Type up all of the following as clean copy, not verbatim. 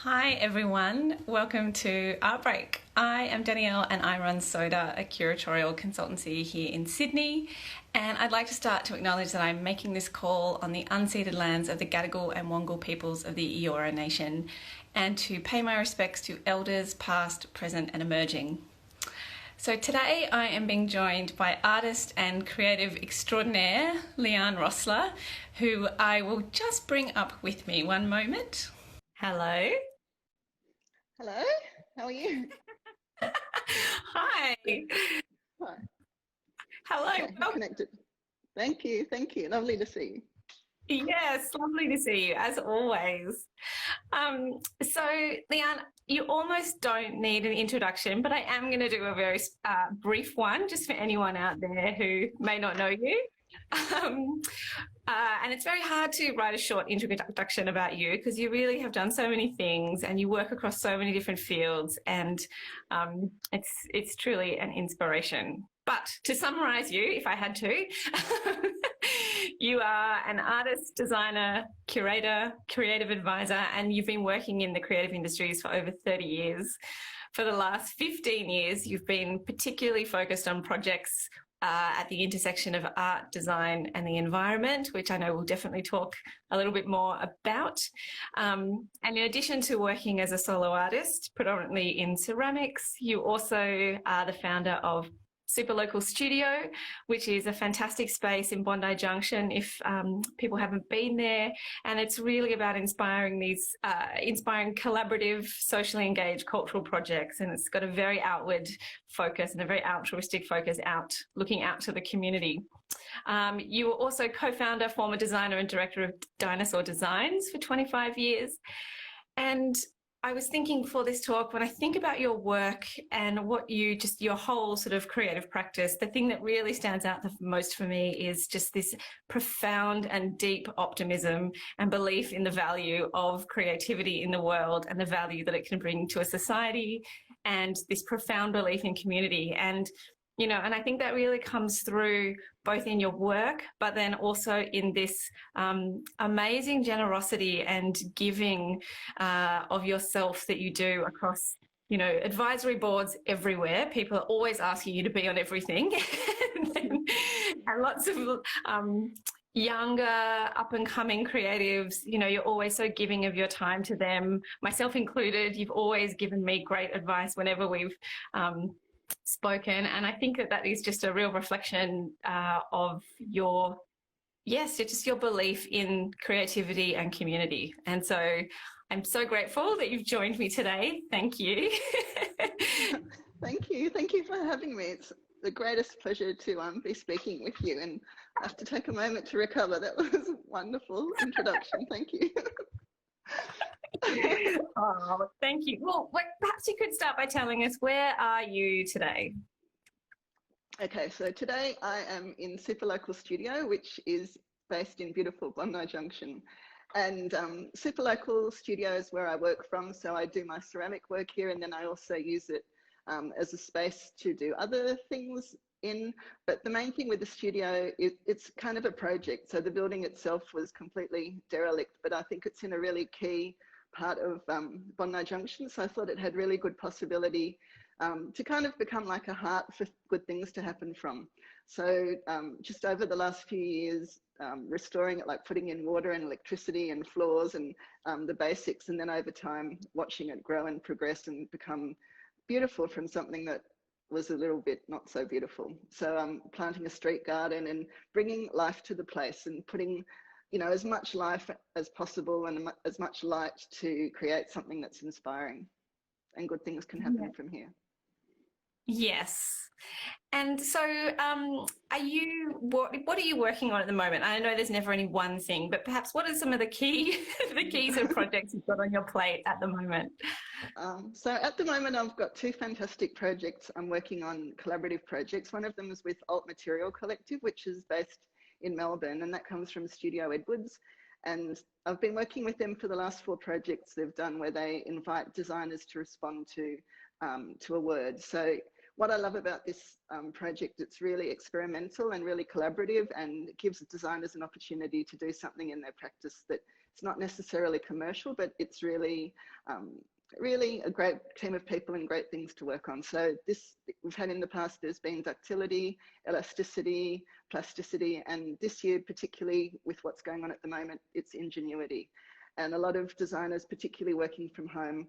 Hi everyone, welcome to Art Break. I am Danielle and I run Soda, a curatorial consultancy here in Sydney. And I'd like to start to acknowledge that I'm making this call on the unceded lands of the Gadigal and Wangal peoples of the Eora Nation, and to pay my respects to elders past, present and emerging. So today I am being joined by artist and creative extraordinaire Liane Rossler, who I will just bring up with me. One moment. Hello. Hello, how are you? Hi. Hi. Hello. Okay, connected. Thank you. Lovely to see Yes, lovely to see you as always. So, Leanne, you almost don't need an introduction, but I am going to do a very brief one just for anyone out there who may not know you. Um, and it's very hard to write a short introduction about you because you really have done so many things and you work across so many different fields, and it's truly an inspiration. But to summarize you, if I had to, you are an artist, designer, curator, creative advisor, and you've been working in the creative industries for over 30 years. For the last 15 years, you've been particularly focused on projects at the intersection of art, design, and the environment, which I know we'll definitely talk a little bit more about. And in addition to working as a solo artist, predominantly in ceramics, you also are the founder of Super Local Studio, which is a fantastic space in Bondi Junction if people haven't been there. And it's really about inspiring these inspiring collaborative, socially engaged cultural projects. And it's got a very outward focus and a very altruistic focus, looking out to the community. You were also co-founder, former designer and director of Dinosaur Designs for 25 years. And I was thinking for this talk, when I think about your work and your whole sort of creative practice, the thing that really stands out the most for me is just this profound and deep optimism and belief in the value of creativity in the world and the value that it can bring to a society, and this profound belief in community. And and I think that really comes through both in your work, but then also in this amazing generosity and giving of yourself that you do across, advisory boards everywhere. People are always asking you to be on everything. and lots of younger, up-and-coming creatives, you're always so giving of your time to them, myself included. You've always given me great advice whenever we've spoken, and I think that is just a real reflection of your belief in creativity and community. And so I'm so grateful that you've joined me today. Thank you. Thank you for having me. It's the greatest pleasure to be speaking with you, and I have to take a moment to recover. That was a wonderful introduction. Thank you. Oh, thank you. Well, perhaps you could start by telling us, where are you today? Okay, so today I am in Super Local Studio, which is based in beautiful Bondi Junction. And Super Local Studio is where I work from, so I do my ceramic work here, and then I also use it as a space to do other things in. But the main thing with the studio is it's kind of a project. So the building itself was completely derelict, but I think it's in a really key part of Bondi Junction. So I thought it had really good possibility to kind of become like a heart for good things to happen from. So just over the last few years, restoring it, like putting in water and electricity and floors and the basics, and then over time watching it grow and progress and become beautiful from something that was a little bit not so beautiful. So planting a street garden and bringing life to the place and putting as much life as possible and as much light to create something that's inspiring, and good things can happen from here. Yes. And so what are you working on at the moment? I know there's never any one thing, but perhaps what are some of the keys and projects you've got on your plate at the moment? So at the moment, I've got two fantastic projects. I'm working on collaborative projects. One of them is with Alt Material Collective, which is based in Melbourne, and that comes from Studio Edwards. And I've been working with them for the last 4 projects they've done, where they invite designers to respond to a word. So what I love about this project, it's really experimental and really collaborative, and it gives designers an opportunity to do something in their practice that It's not necessarily commercial, but it's really, really a great team of people and great things to work on. So this, we've had in the past, there's been ductility, elasticity, plasticity, and this year, particularly with what's going on at the moment, it's ingenuity. And a lot of designers, particularly working from home,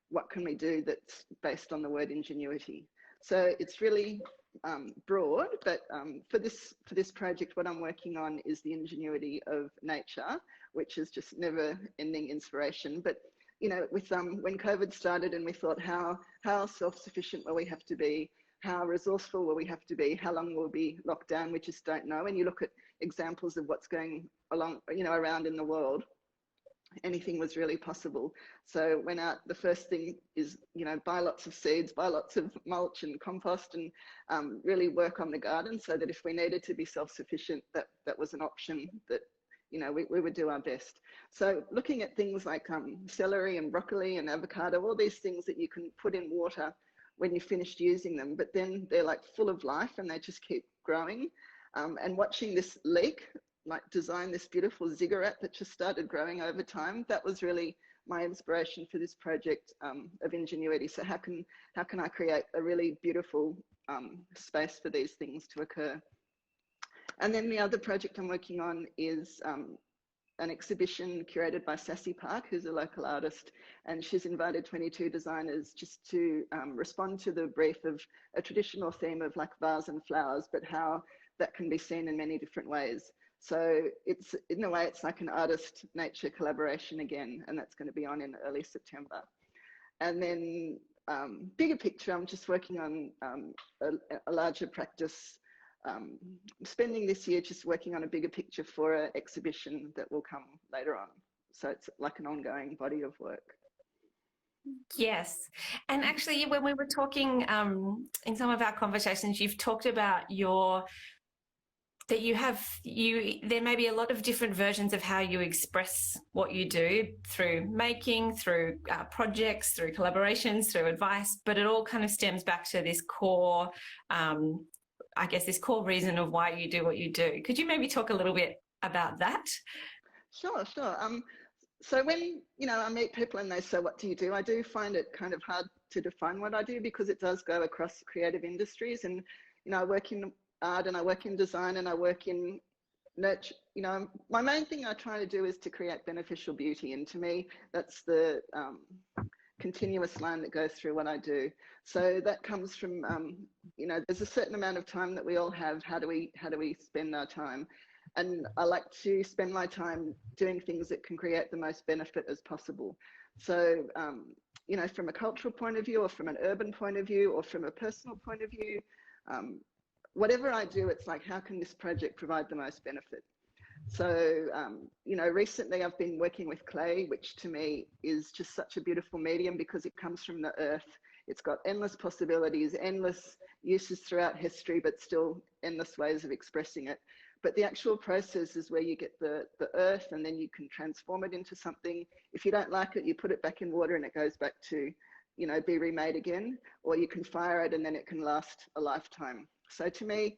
what can we do that's based on the word ingenuity? So it's really broad, but for this project, what I'm working on is the ingenuity of nature, which is just never-ending inspiration. But you know, with when COVID started, and we thought, how self-sufficient will we have to be? How resourceful will we have to be? How long will we be locked down? We just don't know. And you look at examples of what's going along, you know, around in the world. Anything was really possible. So went out, the first thing is, you know, buy lots of seeds, buy lots of mulch and compost, and really work on the garden, so that if we needed to be self-sufficient, that was an option that, you know, we would do our best. So looking at things like celery and broccoli and avocado, all these things that you can put in water when you've finished using them, but then they're like full of life and they just keep growing. And watching this leek, like design this beautiful ziggurat that just started growing over time, that was really my inspiration for this project of ingenuity. So how can I create a really beautiful space for these things to occur? And then the other project I'm working on is an exhibition curated by Sassy Park, who's a local artist, and she's invited 22 designers just to respond to the brief of a traditional theme of like vase and flowers, but how that can be seen in many different ways. So it's, in a way, it's like an artist-nature collaboration again, and that's going to be on in early September. And then bigger picture, I'm just working on a larger practice, spending this year just working on a bigger picture for an exhibition that will come later on. So it's like an ongoing body of work. Yes. And actually, when we were talking in some of our conversations, you've talked about there may be a lot of different versions of how you express what you do, through making, through projects, through collaborations, through advice, but it all kind of stems back to this core, I guess, this core reason of why you do what you do. Could you maybe talk a little bit about that? Sure. So when, you know, I meet people and they say, what do you do? I do find it kind of hard to define what I do, because it does go across creative industries. And, you know, I work in art and I work in design and I work in nurture. You know, my main thing I try to do is to create beneficial beauty. And to me, that's the continuous line that goes through what I do. So that comes from, you know, there's a certain amount of time that we all have. How do we spend our time? And I like to spend my time doing things that can create the most benefit as possible. So, you know, from a cultural point of view, or from an urban point of view, or from a personal point of view, whatever I do, it's like, how can this project provide the most benefit? So, you know, recently I've been working with clay, which to me is just such a beautiful medium, because it comes from the earth. It's got endless possibilities, endless uses throughout history, but still endless ways of expressing it. But the actual process is where you get the earth, and then you can transform it into something. If you don't like it, you put it back in water and it goes back to, you know, be remade again, or you can fire it and then it can last a lifetime. So to me,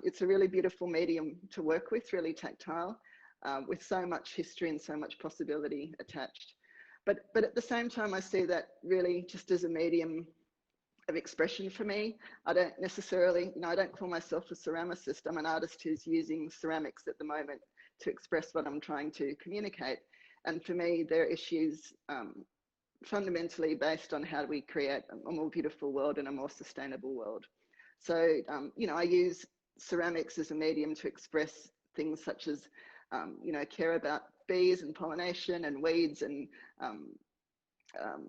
it's a really beautiful medium to work with, really tactile, with so much history and so much possibility attached. But at the same time, I see that really just as a medium of expression for me. I don't necessarily, you know, I don't call myself a ceramicist. I'm an artist who's using ceramics at the moment to express what I'm trying to communicate. And for me, there are issues fundamentally based on how do we create a more beautiful world and a more sustainable world. So, you know, I use ceramics as a medium to express things such as, you know, care about bees and pollination and weeds and,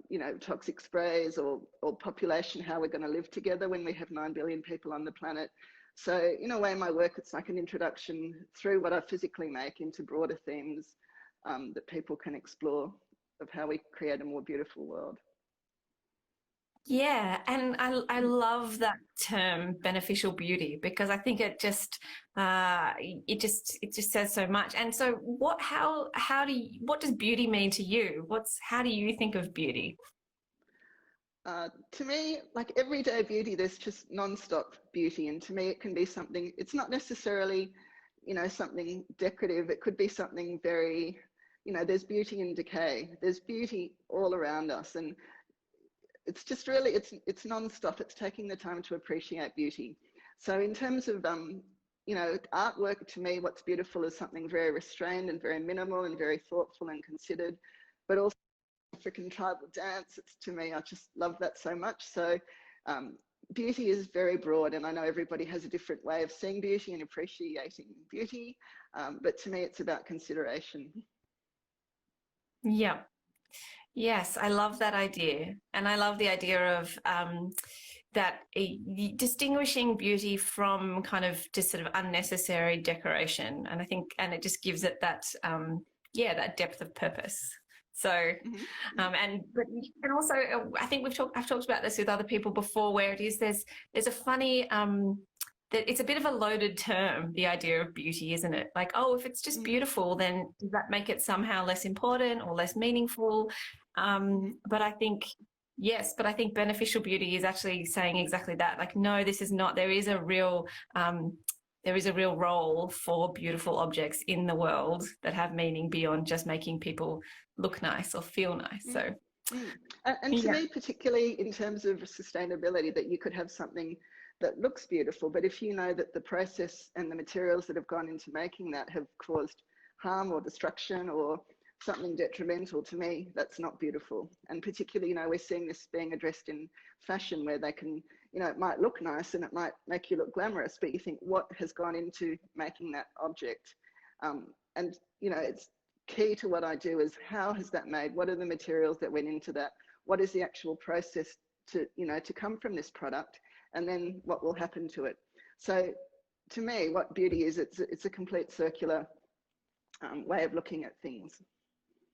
you know, toxic sprays, or population, how we're going to live together when we have 9 billion people on the planet. So in a way, my work, it's like an introduction through what I physically make into broader themes that people can explore, of how we create a more beautiful world. Yeah, and I love that term, beneficial beauty, because I think it just says so much. And so what does beauty mean to you? How do you think of beauty? To me, like everyday beauty, there's just non-stop beauty. And to me, it can be something, it's not necessarily, you know, something decorative. It could be something very, you know, there's beauty in decay. There's beauty all around us. And it's just really, it's non-stop. It's taking the time to appreciate beauty. So in terms of, you know, artwork, to me, what's beautiful is something very restrained and very minimal and very thoughtful and considered, but also African tribal dance. It's, to me, I just love that so much. So beauty is very broad, and I know everybody has a different way of seeing beauty and appreciating beauty, but to me, it's about consideration. Yeah. Yes, I love that idea. And I love the idea of that distinguishing beauty from kind of just sort of unnecessary decoration. And I think, and it just gives it that, yeah, that depth of purpose. So, and also I think I've talked about this with other people before, where it is, there's a funny, that it's a bit of a loaded term, the idea of beauty, isn't it? Like, oh, if it's just beautiful, then does that make it somehow less important or less meaningful? But I think, yes, but I think beneficial beauty is actually saying exactly that. Like, no, this is not, there is a real role for beautiful objects in the world that have meaning beyond just making people look nice or feel nice. So, and to me, particularly in terms of sustainability, that you could have something that looks beautiful, but if you know that the process and the materials that have gone into making that have caused harm or destruction or something detrimental, to me, that's not beautiful. And particularly, you know, we're seeing this being addressed in fashion, where they can, you know, it might look nice and it might make you look glamorous, but you think, what has gone into making that object? And, you know, it's key to what I do is, how has that made? What are the materials that went into that? What is the actual process to, you know, to come from this product? And then what will happen to it? So to me, what beauty is, it's a complete circular way of looking at things.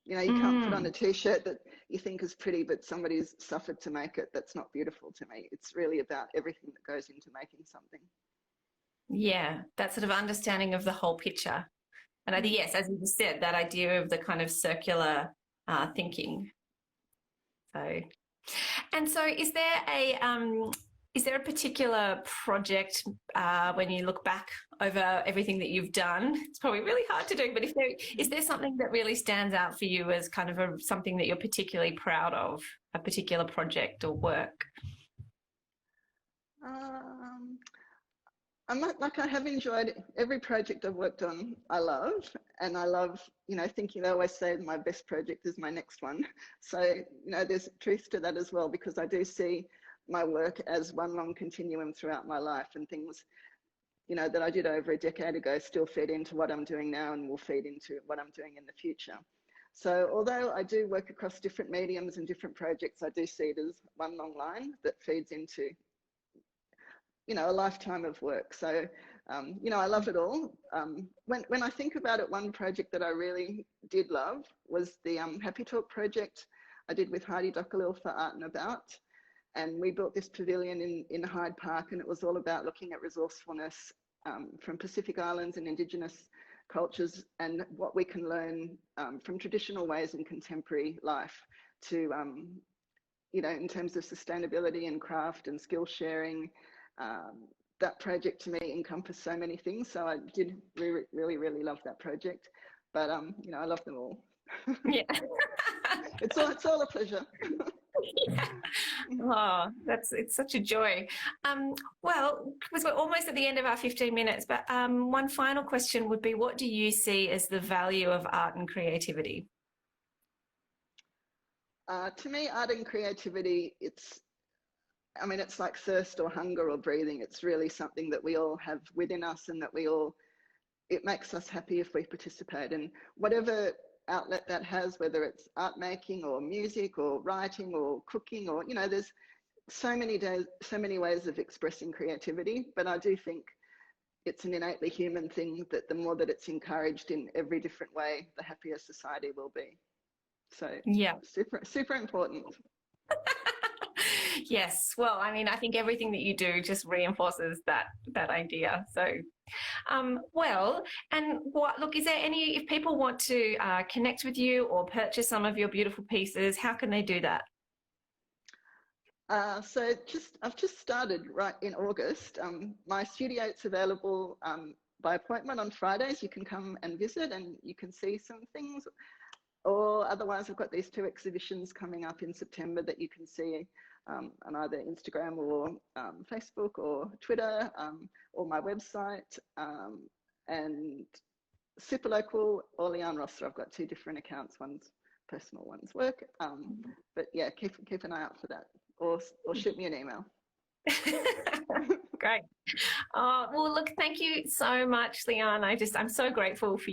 You know, you can't put on a t-shirt that you think is pretty, but somebody's suffered to make it. That's not beautiful to me. It's really about everything that goes into making something. yeah, that sort of understanding of the whole picture. And I think, yes, as you just said, that idea of the kind of circular thinking. So, and so is there a particular project when you look back over everything that you've done? It's probably really hard to do, but is there something that really stands out for you as kind of something that you're particularly proud of, a particular project or work? I'm not, like, I have enjoyed every project I've worked on. I love, and I love, you know, thinking, they always say my best project is my next one. So, you know, there's truth to that as well, because I do see my work as one long continuum throughout my life, and things, you know, that I did over a decade ago still feed into what I'm doing now and will feed into what I'm doing in the future. So although I do work across different mediums and different projects, I do see it as one long line that feeds into, you know, a lifetime of work. So, you know, I love it all. When I think about it, one project that I really did love was the Happy Talk project I did with Heidi Dockerlil for Art and About. And we built this pavilion in Hyde Park, and it was all about looking at resourcefulness from Pacific Islands and Indigenous cultures, and what we can learn from traditional ways in contemporary life to, you know, in terms of sustainability and craft and skill sharing. That project to me encompassed so many things. So I did really love that project. But, you know, I love them all. Yeah. It's all a pleasure. Yeah. Oh, it's such a joy. Well, because we're almost at the end of our 15 minutes, but one final question would be, what do you see as the value of art and creativity? To me, art and creativity, it's like thirst or hunger or breathing. It's really something that we all have within us, and that it makes us happy if we participate. And whatever outlet that has, whether it's art making or music or writing or cooking, or, you know, there's so many ways of expressing creativity. But I do think it's an innately human thing, that the more that it's encouraged in every different way, the happier society will be. So yeah, super important. Yes. Well, I mean, I think everything that you do just reinforces that idea. So, well, and look, is there if people want to connect with you or purchase some of your beautiful pieces, how can they do that? So I've just started right in August. My studio, it's available by appointment on Fridays. You can come and visit, and you can see some things. or otherwise I've got these 2 exhibitions coming up in September that you can see on either Instagram or Facebook or Twitter, or my website, and Super Local or Liane Rossler. I've got 2 different accounts, one's personal, one's work. But yeah, keep an eye out for that, or shoot me an email. Great. Well, look, thank you so much, Liane. I'm so grateful to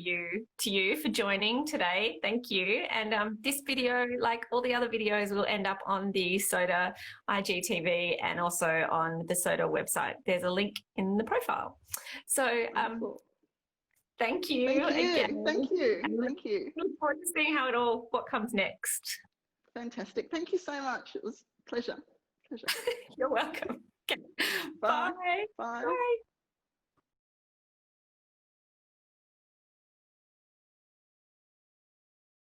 you for joining today. Thank you. And this video, like all the other videos, will end up on the SOTA IGTV and also on the SOTA website. There's a link in the profile. So thank you again. Thank you. Thank you. Look forward to seeing what comes next. Fantastic. Thank you so much. It was a pleasure. You're welcome. Okay. Bye. Bye. Bye. Bye.